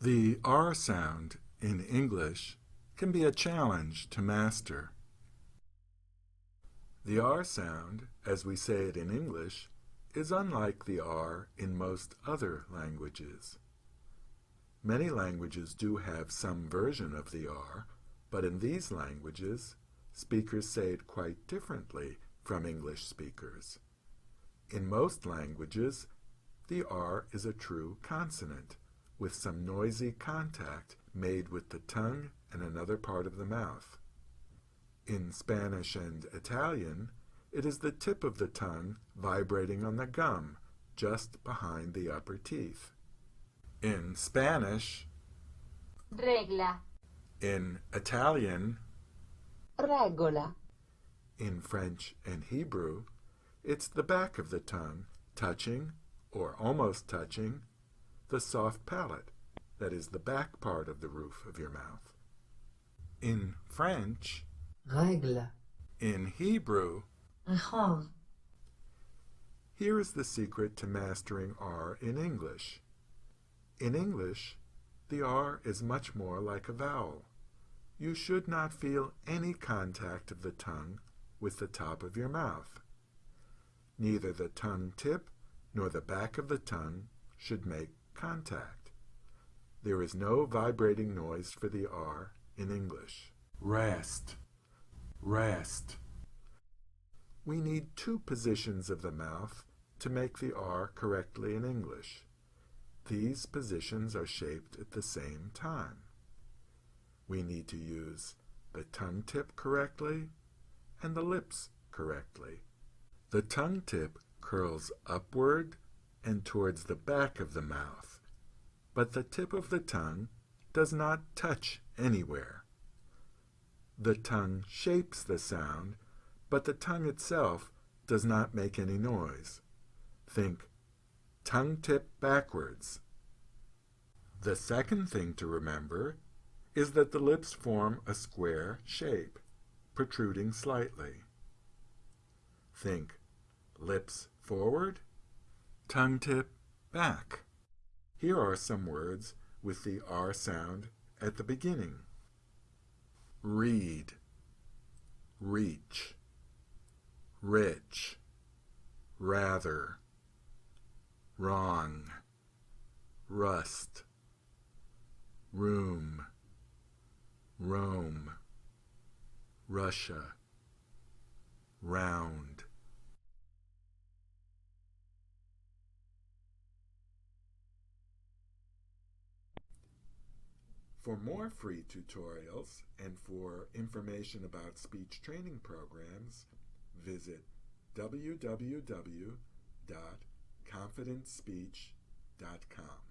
The R sound in English can be a challenge to master. The R sound, as we say it in English, is unlike the R in most other languages. Many languages do have some version of the R, but in these languages, speakers say it quite differently from English speakers. In most languages, the R is a true consonant, with some noisy contact made with the tongue and another part of the mouth. In Spanish and Italian, it is the tip of the tongue vibrating on the gum just behind the upper teeth. In Spanish, regla, in Italian, regola, in French and Hebrew, it's the back of the tongue touching, or almost touching, the soft palate, that is the back part of the roof of your mouth. In French, règle, in Hebrew, rechor, here is the secret to mastering R in English. In English, the R is much more like a vowel. You should not feel any contact of the tongue with the top of your mouth. Neither the tongue tip nor the back of the tongue should make contact. There is no vibrating noise for the R in English. Rest, rest. We need two positions of the mouth to make the R correctly in English. These positions are shaped at the same time. We need to use the tongue tip correctly and the lips correctly. The tongue tip curls upward and towards the back of the mouth, but the tip of the tongue does not touch anywhere. The tongue shapes the sound, but the tongue itself does not make any noise. Think tongue tip backwards. The second thing to remember is that the lips form a square shape, protruding slightly. Think lips forward, tongue tip back. Here are some words with the R sound at the beginning. Read, reach, rich, rather, wrong, rust, room, Rome, Russia, round. For more free tutorials and for information about speech training programs, visit www.confidentspeech.com.